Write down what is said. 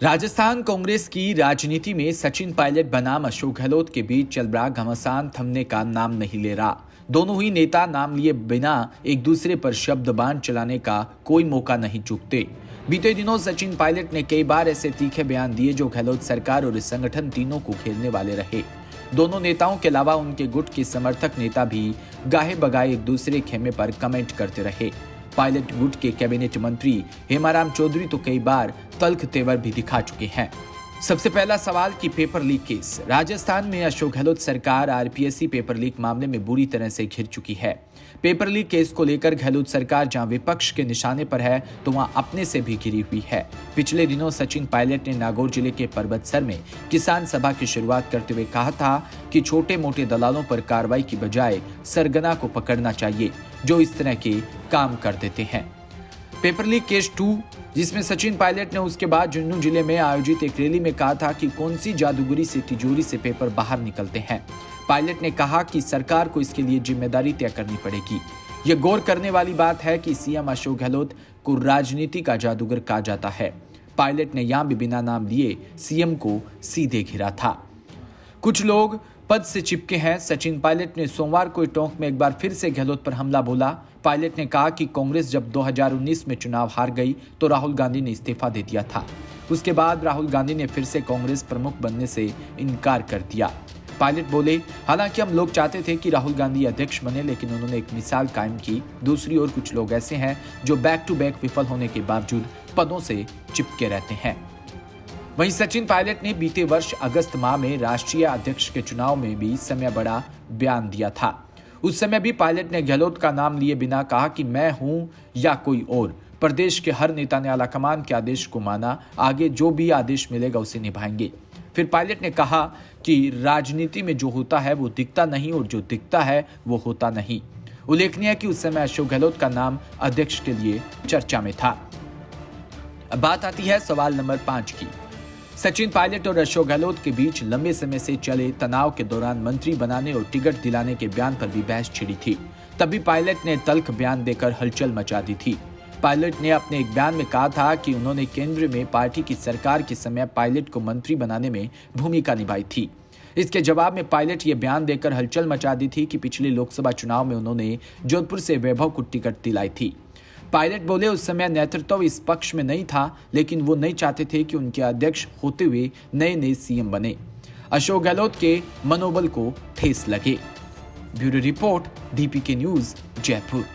राजस्थान कांग्रेस की राजनीति में सचिन पायलट बनाम अशोक गहलोत के बीच चल रहा घमासान थमने का नाम नहीं ले रहा। दोनों ही नेता नाम लिए बिना एक दूसरे पर शब्दबाण चलाने का कोई मौका नहीं चूकते। बीते दिनों सचिन पायलट ने कई बार ऐसे तीखे बयान दिए जो गहलोत सरकार और इस संगठन तीनों को घेरने वाले रहे। दोनों नेताओं के अलावा उनके गुट के समर्थक नेता भी गाहे बगाए एक दूसरे खेमे पर कमेंट करते रहे। पायलट गुट के कैबिनेट मंत्री हेमाराम चौधरी तो कई बार तल्ख तेवर भी दिखा चुके हैं। सबसे पहला सवाल कि पेपर लीक केस। राजस्थान में अशोक गहलोत सरकार आरपीएससी पेपर लीक मामले में बुरी तरह से घिर चुकी है। पेपर लीक केस को लेकर गहलोत सरकार जहां विपक्ष के निशाने पर है तो वहां अपने से भी घिरी हुई है। पिछले दिनों सचिन पायलट ने नागौर जिले के परबतसर में किसान सभा की शुरुआत करते हुए कहा था कि छोटे मोटे दलालों पर कार्रवाई की बजाय सरगना को पकड़ना चाहिए जो इस तरह के काम कर देते हैं। पेपर लीक केस 2, जिसमें सचिन पायलट ने उसके बाद झुंझुनू जिले में आयोजित एक रैली में कहा था कि कौन सी जादूगरी से तिजोरी से पेपर बाहर निकलते हैं। पायलट ने कहा कि सरकार को इसके लिए जिम्मेदारी तय करनी पड़ेगी। यह गौर करने वाली बात है कि सीएम अशोक गहलोत को राजनीति का जादूगर कहा जाता है। पायलट ने यहां भी बिना नाम लिए सीएम को सीधे घिरा था। कुछ लोग पद से चिपके हैं। सचिन पायलट ने सोमवार को टोंक में एक बार फिर से गहलोत पर हमला बोला। पायलट ने कहा कि कांग्रेस जब 2019 में चुनाव हार गई तो राहुल गांधी ने इस्तीफा दे दिया था। उसके बाद राहुल गांधी ने फिर से कांग्रेस प्रमुख बनने से इनकार कर दिया। पायलट बोले, हालांकि हम लोग चाहते थे कि राहुल गांधी अध्यक्ष बने, लेकिन उन्होंने एक मिसाल कायम की। दूसरी ओर कुछ लोग ऐसे हैं जो बैक टू बैक विफल होने के बावजूद पदों से चिपके रहते हैं। वहीं सचिन पायलट ने बीते वर्ष अगस्त माह में राष्ट्रीय अध्यक्ष के चुनाव में भी समय बड़ा बयान दिया था। उस समय भी पायलट ने गहलोत का नाम लिए बिना कहा कि मैं हूं या कोई और। प्रदेश के हर नेता ने आलाकमान के आदेश को माना, आगे जो भी आदेश मिलेगा उसे निभाएंगे। फिर पायलट ने कहा कि राजनीति में जो होता है वो दिखता नहीं और जो दिखता है वो होता नहीं। उल्लेखनीय है कि उस समय अशोक गहलोत का नाम अध्यक्ष के लिए चर्चा में था। अब बात आती है सवाल नंबर 5 की। सचिन पायलट और अशोक गहलोत के बीच लंबे समय से चले तनाव के दौरान मंत्री बनाने और टिकट दिलाने के बयान पर भी बहस छिड़ी थी। तभी पायलट ने तल्ख बयान देकर हलचल मचा दी थी। पायलट ने अपने एक बयान में कहा था कि उन्होंने केंद्र में पार्टी की सरकार के समय पायलट को मंत्री बनाने में भूमिका निभाई थी। इसके जवाब में पायलट ये बयान देकर हलचल मचा दी थी कि पिछले लोकसभा चुनाव में उन्होंने जोधपुर से वैभव को टिकट दिलाई थी। पायलट बोले, उस समय नेतृत्व इस पक्ष में नहीं था, लेकिन वो नहीं चाहते थे कि उनके अध्यक्ष होते हुए नए सीएम बने। अशोक गहलोत के मनोबल को ठेस लगे। Bureau report, DPK news, Jaipur.